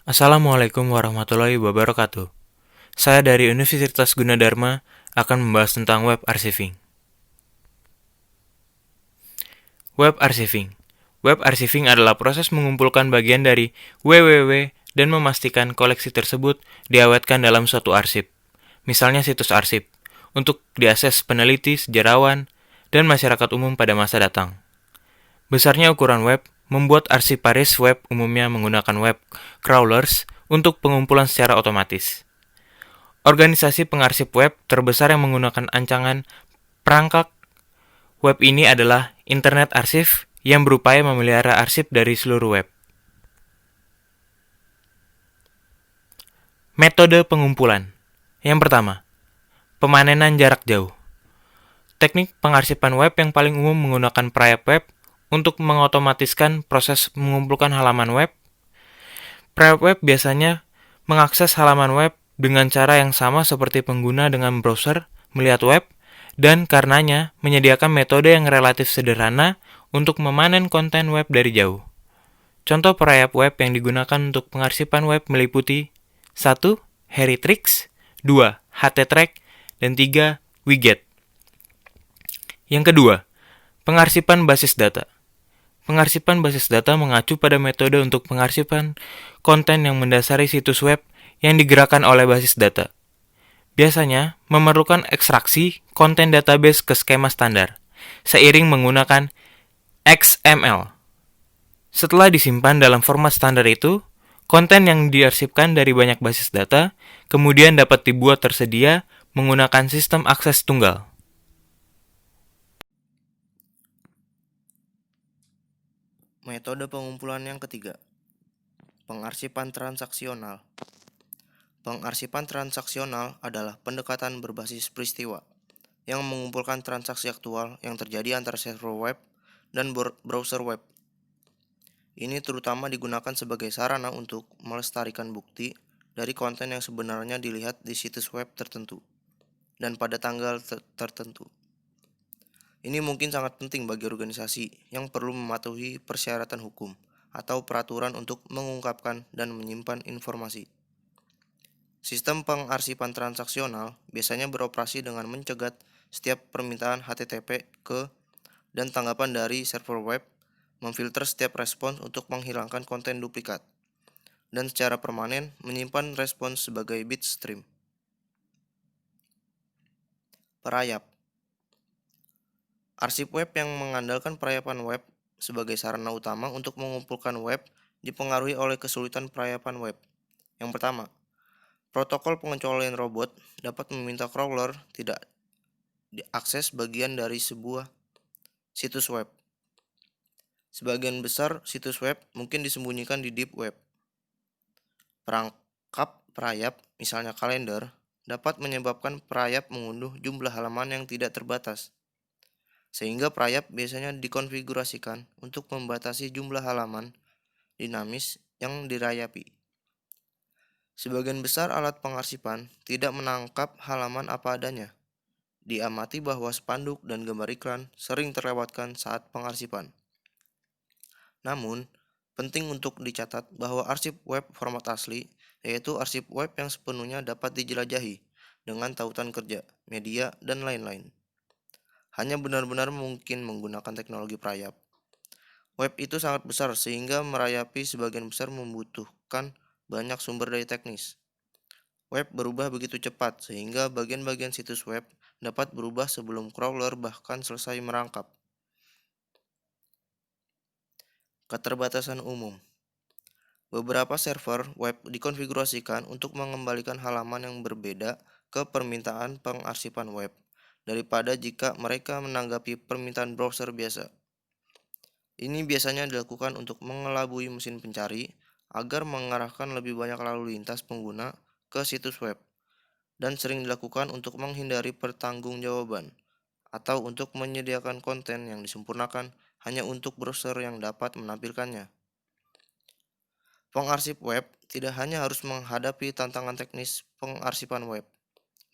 Assalamualaikum warahmatullahi wabarakatuh. Saya dari Universitas Gunadarma akan membahas tentang web archiving. Web archiving. Web archiving adalah proses mengumpulkan bagian dari www dan memastikan koleksi tersebut diawetkan dalam suatu arsip, misalnya situs arsip, untuk diakses peneliti, sejarawan, dan masyarakat umum pada masa datang. Besarnya ukuran web membuat arsiparis web umumnya menggunakan web crawlers untuk pengumpulan secara otomatis. Organisasi pengarsip web terbesar yang menggunakan ancangan perangkat web ini adalah Internet Archive yang berupaya memelihara arsip dari seluruh web. Metode pengumpulan. Yang pertama, pemanenan jarak jauh. Teknik pengarsipan web yang paling umum menggunakan perayap web untuk mengotomatiskan proses mengumpulkan halaman web. Perayap web biasanya mengakses halaman web dengan cara yang sama seperti pengguna dengan browser melihat web, dan karenanya menyediakan metode yang relatif sederhana untuk memanen konten web dari jauh. Contoh perayap web yang digunakan untuk pengarsipan web meliputi 1. Heritrix, 2. httrack, dan 3. Widget. Yang kedua, pengarsipan basis data. Pengarsipan basis data mengacu pada metode untuk pengarsipan konten yang mendasari situs web yang digerakkan oleh basis data. Biasanya memerlukan ekstraksi konten database ke skema standar, seiring menggunakan XML. Setelah disimpan dalam format standar itu, konten yang diarsipkan dari banyak basis data kemudian dapat dibuat tersedia menggunakan sistem akses tunggal. Metode pengumpulan yang ketiga, pengarsipan transaksional. Pengarsipan transaksional adalah pendekatan berbasis peristiwa yang mengumpulkan transaksi aktual yang terjadi antara server web dan browser web. Ini terutama digunakan sebagai sarana untuk melestarikan bukti dari konten yang sebenarnya dilihat di situs web tertentu dan pada tanggal tertentu. Ini mungkin sangat penting bagi organisasi yang perlu mematuhi persyaratan hukum atau peraturan untuk mengungkapkan dan menyimpan informasi. Sistem pengarsipan transaksional biasanya beroperasi dengan mencegat setiap permintaan HTTP ke dan tanggapan dari server web, memfilter setiap respons untuk menghilangkan konten duplikat, dan secara permanen menyimpan respons sebagai bit stream. Perayap. Arsip web yang mengandalkan perayapan web sebagai sarana utama untuk mengumpulkan web dipengaruhi oleh kesulitan perayapan web. Yang pertama, protokol pengecualian robot dapat meminta crawler tidak diakses bagian dari sebuah situs web. Sebagian besar situs web mungkin disembunyikan di deep web. Perangkap perayap, misalnya kalender, dapat menyebabkan perayap mengunduh jumlah halaman yang tidak terbatas. Sehingga perayap biasanya dikonfigurasikan untuk membatasi jumlah halaman dinamis yang dirayapi. Sebagian besar alat pengarsipan tidak menangkap halaman apa adanya. Diamati bahwa spanduk dan gambar iklan sering terlewatkan saat pengarsipan. Namun, penting untuk dicatat bahwa arsip web format asli, yaitu arsip web yang sepenuhnya dapat dijelajahi dengan tautan kerja, media, dan lain-lain, hanya benar-benar mungkin menggunakan teknologi perayap. Web itu sangat besar sehingga merayapi sebagian besar membutuhkan banyak sumber daya teknis. Web berubah begitu cepat sehingga bagian-bagian situs web dapat berubah sebelum crawler bahkan selesai merangkap. Keterbatasan umum. Beberapa server web dikonfigurasikan untuk mengembalikan halaman yang berbeda ke permintaan pengarsipan web daripada jika mereka menanggapi permintaan browser biasa. Ini biasanya dilakukan untuk mengelabui mesin pencari agar mengarahkan lebih banyak lalu lintas pengguna ke situs web, dan sering dilakukan untuk menghindari pertanggungjawaban atau untuk menyediakan konten yang disempurnakan hanya untuk browser yang dapat menampilkannya. Pengarsip web tidak hanya harus menghadapi tantangan teknis pengarsipan web,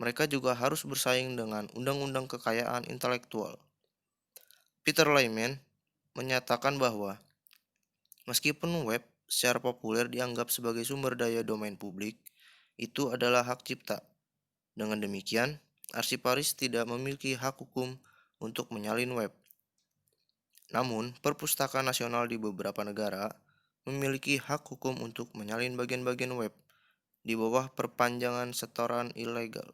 mereka juga harus bersaing dengan undang-undang kekayaan intelektual. Peter Lyman menyatakan bahwa meskipun web secara populer dianggap sebagai sumber daya domain publik, itu adalah hak cipta. Dengan demikian, arsiparis tidak memiliki hak hukum untuk menyalin web. Namun, perpustakaan nasional di beberapa negara memiliki hak hukum untuk menyalin bagian-bagian web di bawah perpanjangan setoran ilegal.